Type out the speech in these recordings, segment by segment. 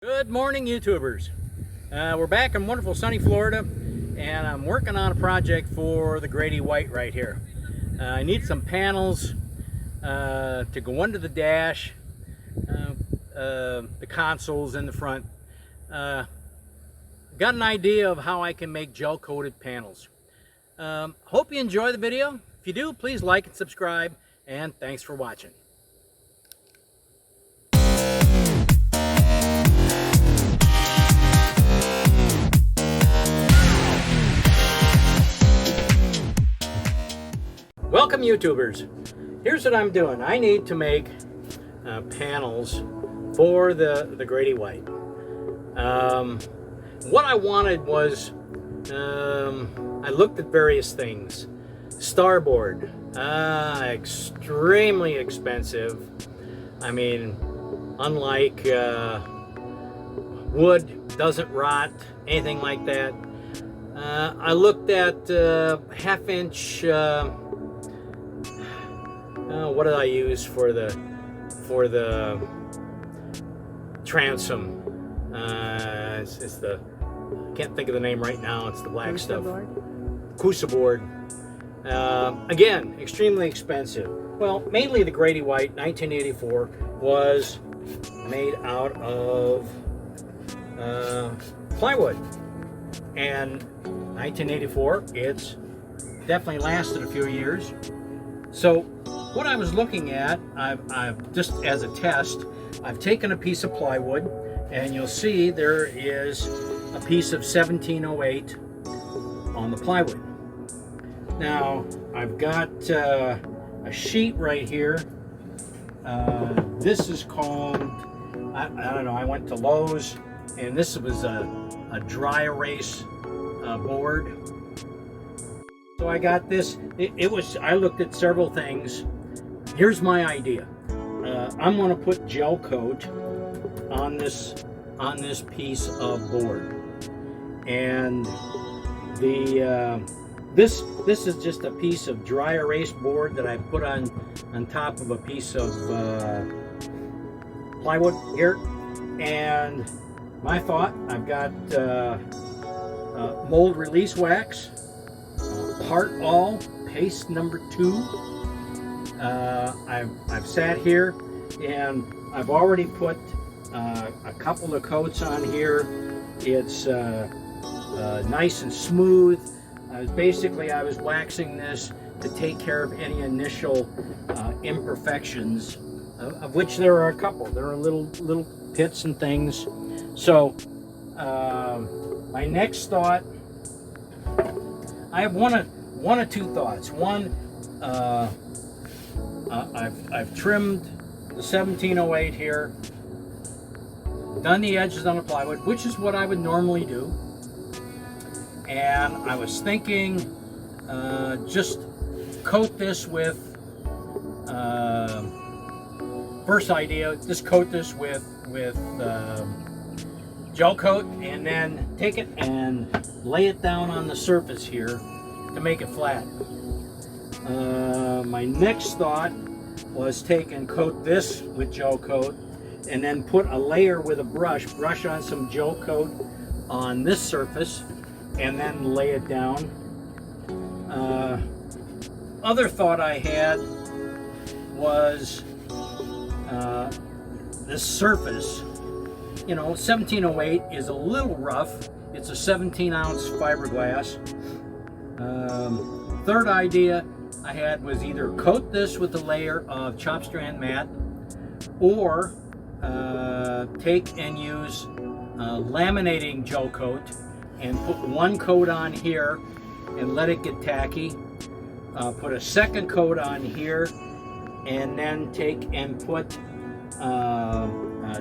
Good morning, YouTubers. We're back in wonderful sunny Florida, and I'm working on a project for the Grady White right here. I need some panels to go under the dash, the consoles in the front. Got an idea of how I can make gel coated panels. Hope you enjoy the video. If you do, please like and subscribe, and thanks for watching. Welcome, YouTubers. Here's what I'm doing. I need to make panels for the Grady White. What I wanted was, I looked at various things. Starboard, extremely expensive. I mean, unlike wood, doesn't rot, anything like that. I looked at half-inch. What did I use for the transom? It's the, can't think of the name right now. It's the black Kusa stuff. Kusa board. Again, extremely expensive. Well, mainly the Grady White 1984 was made out of plywood, and 1984 it's definitely lasted a few years. So what I was looking at, I've just as a test, I've taken a piece of plywood, and you'll see there is a piece of 1708 on the plywood. Now I've got a sheet right here. This is called, I don't know, I went to Lowe's, and this was a dry erase board. So I got this. I looked at several things. Here's my idea. I'm going to put Gelcoat on this piece of board, and this is just a piece of dry erase board that I put on top of a piece of plywood here. And my thought, I've got mold release wax, part all paste number 2. I've sat here and I've already put a couple of coats on here. It's nice and smooth. I was waxing this to take care of any initial imperfections, of which there are a couple. There are little pits and things. So my next thought, I have one of two thoughts. One, I've trimmed the 1708 here, done the edges on the plywood, which is what I would normally do. And I was thinking, just coat this with, first idea, just coat this with Gelcoat, and then take it and lay it down on the surface here to make it flat. My next thought was take and coat this with Gelcoat, and then put a layer with a brush on some Gelcoat on this surface, and then lay it down. Other thought I had was this surface. You know, 1708 is a little rough. It's a 17-ounce fiberglass. Third idea I had was either coat this with a layer of chop strand mat, or take and use laminating Gelcoat and put one coat on here and let it get tacky. Put a second coat on here, and then take and put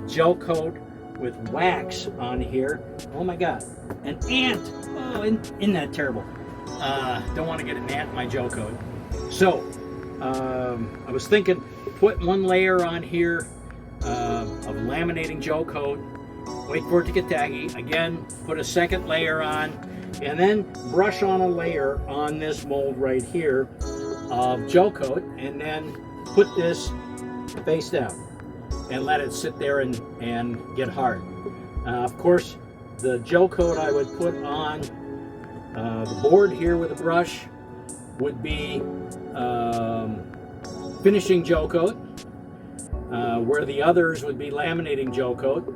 Gelcoat with wax on here. Oh my God, an ant! Oh, isn't that terrible? Don't want to get an ant in my Gelcoat. So I was thinking, put one layer on here of laminating Gelcoat, wait for it to get tacky, again put a second layer on, and then brush on a layer on this mold right here of Gelcoat, and then put this face down and let it sit there and get hard. Of course, the gel coat I would put on the board here with a brush would be finishing gel coat, where the others would be laminating gel coat.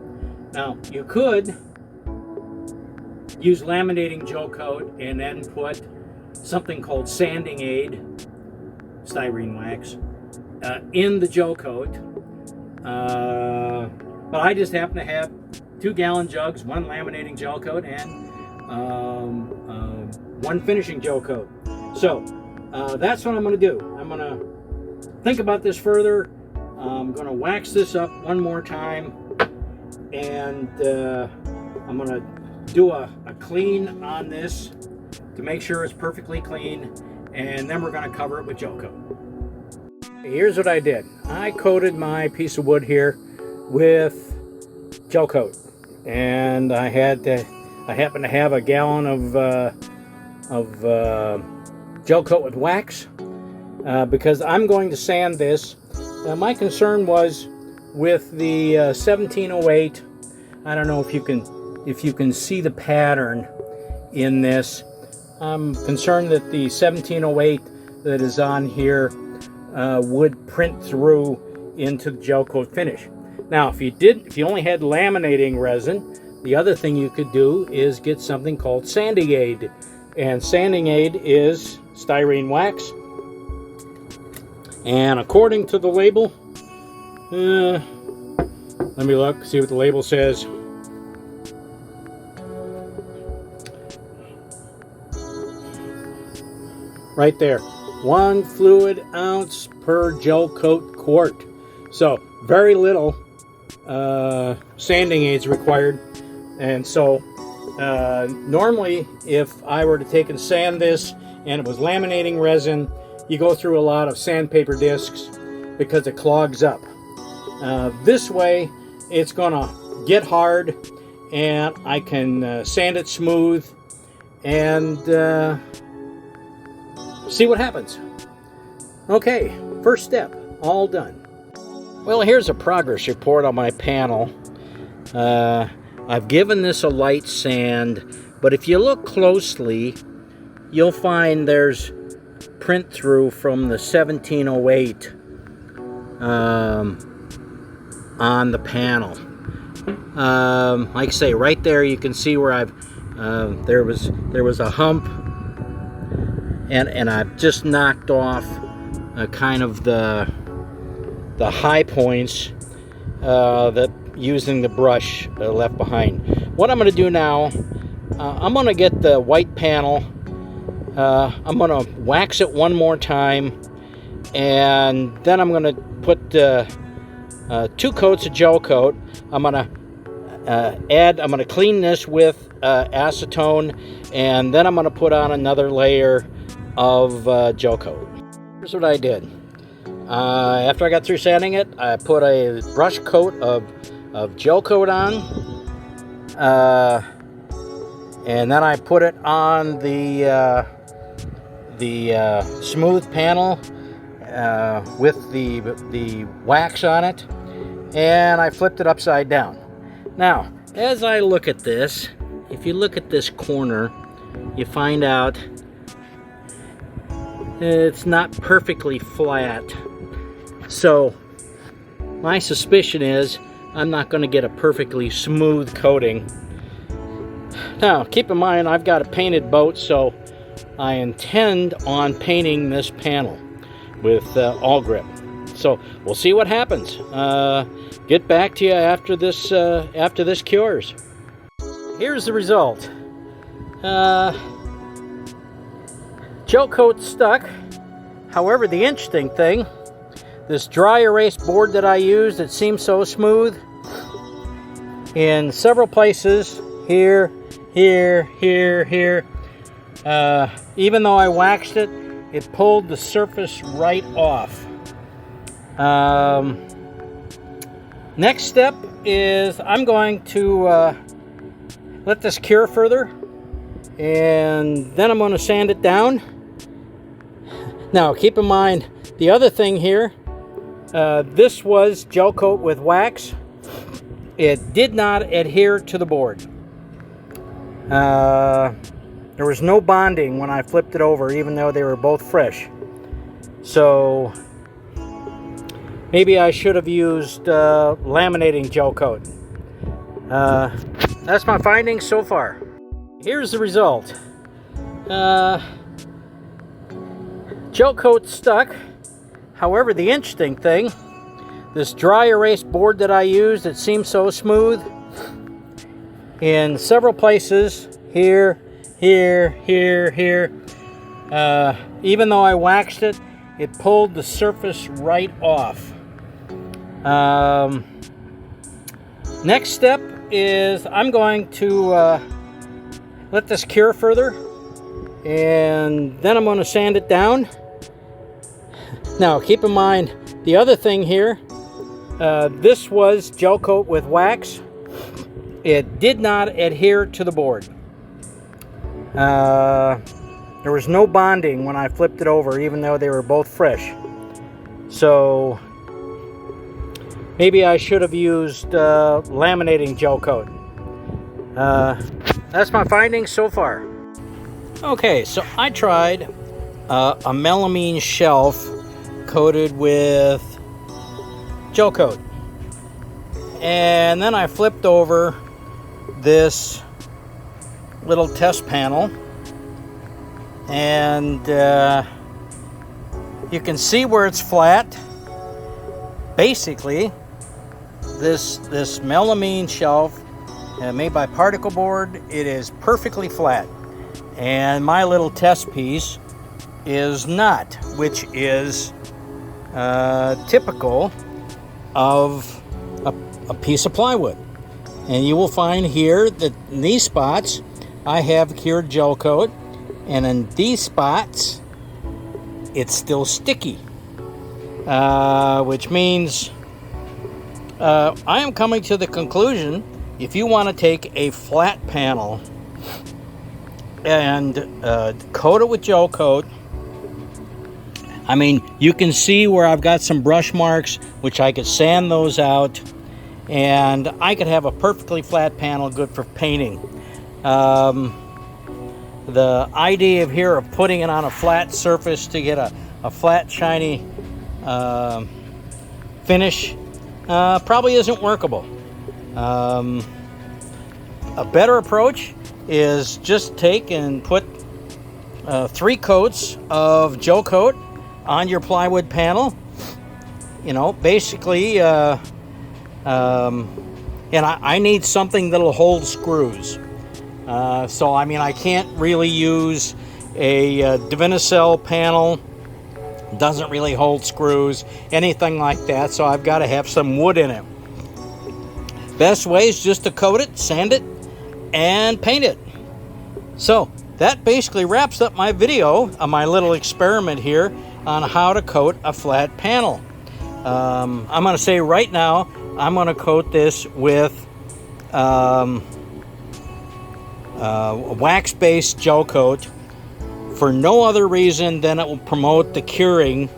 Now, you could use laminating gel coat and then put something called sanding aid, styrene wax, in the gel coat. But I just happen to have 2-gallon jugs, one laminating gel coat and one finishing gel coat. So that's what I'm going to do. I'm going to think about this further. I'm going to wax this up one more time, and I'm going to do a clean on this to make sure it's perfectly clean, and then we're going to cover it with gel coat. Here's what I did. I coated my piece of wood here with gel coat, and I happened to have a gallon of gel coat with wax because I'm going to sand this. My concern was with the 1708. I don't know if you can see the pattern in this. I'm concerned that the 1708 that is on here would print through into the gel coat finish. Now, if you only had laminating resin, the other thing you could do is get something called sanding aid, and sanding aid is styrene wax. And according to the label, let me look, see what the label says. Right there, 1 fluid ounce per gel coat quart. So very little sanding aids required. And so normally if I were to take and sand this and it was laminating resin, you go through a lot of sandpaper discs because it clogs up. This way it's gonna get hard, and I can sand it smooth and see what happens. Okay, first step, all done. Well, here's a progress report on my panel. I've given this a light sand, but if you look closely, you'll find there's print through from the 1708 on the panel. Like I say, right there you can see where there was a hump, and I've just knocked off kind of the high points that using the brush left behind. What I'm going to do now, I'm going to get the white panel. I'm going to wax it one more time, and then I'm going to put 2 coats of gel coat. I'm going to clean this with acetone, and then I'm going to put on another layer of gel coat. Here's what I did. After I got through sanding it, I put a brush coat of gel coat on, and then I put it on the smooth panel with the wax on it, and I flipped it upside down. Now, as I look at this, if you look at this corner, you find out it's not perfectly flat. So my suspicion is I'm not going to get a perfectly smooth coating. Now, keep in mind, I've got a painted boat, so I intend on painting this panel with all grip. So we'll see what happens. Get back to you after this cures. Here's the result. Gel coat stuck. However, the interesting thing, this dry erase board that I used, it seems so smooth. In several places, here, here, here, here, even though I waxed it, it pulled the surface right off. Next step is I'm going to let this cure further, and then I'm going to sand it down. Now, keep in mind, the other thing here, this was gel coat with wax, it did not adhere to the board. There was no bonding when I flipped it over, even though they were both fresh. So maybe I should have used laminating Gelcoat. That's my findings so far. Here's the result. Gelcoat stuck. However, the interesting thing, this dry erase board that I used, it seems so smooth. In several places, here, here, even though I waxed it, it pulled the surface right off. Next step is I'm going to let this cure further, and then I'm going to sand it down. Now keep in mind the other thing here, this was Gelcoat with wax. It did not adhere to the board. There was no bonding when I flipped it over, even though they were both fresh. So maybe I should have used laminating Gelcoat. That's my findings so far. Okay, so I tried a melamine shelf coated with Gelcoat, and then I flipped over this little test panel, and you can see where it's flat. Basically, this melamine shelf made by particle board, it is perfectly flat, and my little test piece is not, which is typical of a piece of plywood. And you will find here that in these spots I have cured Gelcoat, and in these spots it's still sticky, which means I am coming to the conclusion, if you want to take a flat panel and coat it with Gelcoat, I mean, you can see where I've got some brush marks, which I could sand those out, and I could have a perfectly flat panel good for painting. The idea of here of putting it on a flat surface to get a flat, shiny finish probably isn't workable. A better approach is just take and put 3 coats of Gelcoat on your plywood panel. You know, basically, and I need something that'll hold screws. So I mean, I can't really use a Divinycell panel. Doesn't really hold screws, anything like that. So I've got to have some wood in it. Best way is just to coat it, sand it, and paint it. So that basically wraps up my video on my little experiment here on how to coat a flat panel. I'm going to say right now, I'm going to coat this with wax-based Gelcoat for no other reason than it will promote the curing.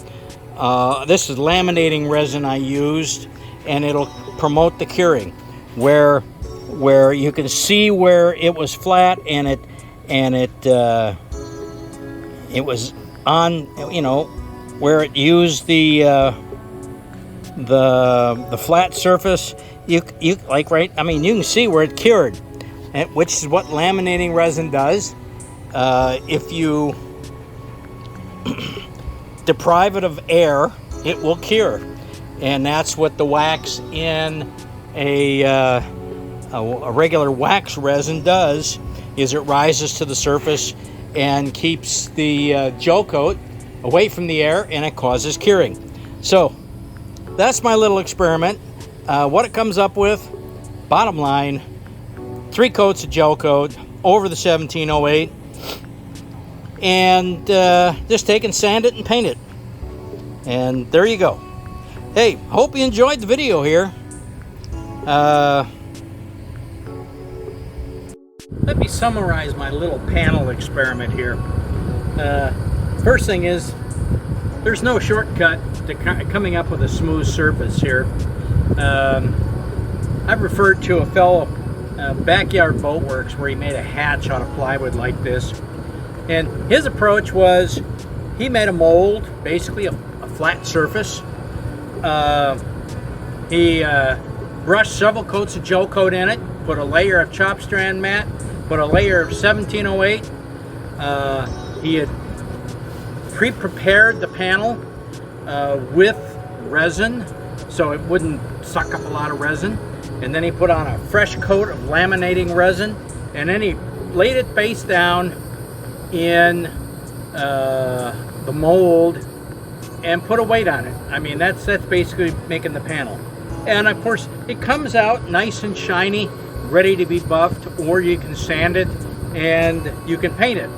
This is laminating resin I used, and it'll promote the curing, where you can see where it was flat and it was on, you know, where it used the flat surface. You like, right? I mean, you can see where it cured, which is what laminating resin does. If you deprive it of air, it will cure, and that's what the wax in a regular wax resin does. Is it rises to the surface and keeps the Gelcoat away from the air, and it causes curing. So that's my little experiment. What it comes up with, bottom line, 3 coats of Gelcoat over the 1708, and just take and sand it and paint it, and there you go. Hey, hope you enjoyed the video here. Let me summarize my little panel experiment here. First thing is, there's no shortcut to coming up with a smooth surface here. I've referred to a fellow Backyard Boat Works where he made a hatch out of plywood like this. And his approach was he made a mold, basically a flat surface. He brushed several coats of Gelcoat in it, put a layer of chop strand mat, put a layer of 1708. He had pre-prepared the panel with resin so it wouldn't suck up a lot of resin, and then he put on a fresh coat of laminating resin, and then he laid it face down in the mold and put a weight on it. I mean, that's basically making the panel. And of course it comes out nice and shiny, ready to be buffed, or you can sand it and you can paint it.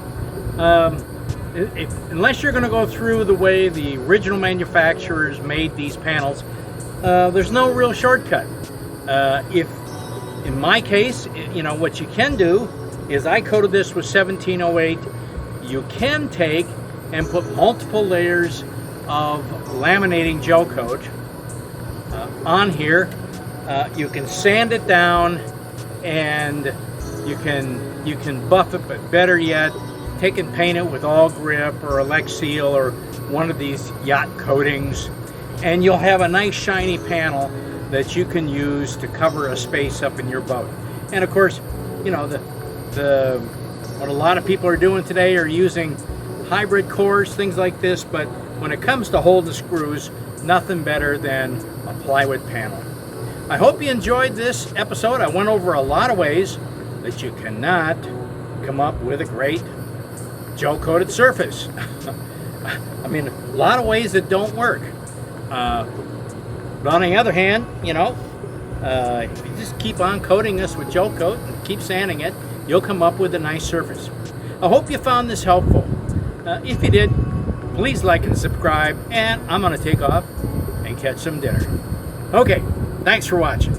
Unless you're going to go through the way the original manufacturers made these panels, there's no real shortcut. If in my case, you know, what you can do is I coated this with 1708. You can take and put multiple layers of laminating Gelcoat on here. You can sand it down and you can buff it, but better yet, take and paint it with all grip or Elect Seal or one of these yacht coatings, and you'll have a nice shiny panel that you can use to cover a space up in your boat. And of course, you know, what a lot of people are doing today are using hybrid cores, things like this, but when it comes to holding screws, nothing better than a plywood panel. I hope you enjoyed this episode. I went over a lot of ways that you cannot come up with a great gel-coated surface. I mean, a lot of ways that don't work. But on the other hand, you know, if you just keep on coating this with Gelcoat and keep sanding it, you'll come up with a nice surface. I hope you found this helpful. If you did, please like and subscribe, and I'm going to take off and catch some dinner. Okay, thanks for watching.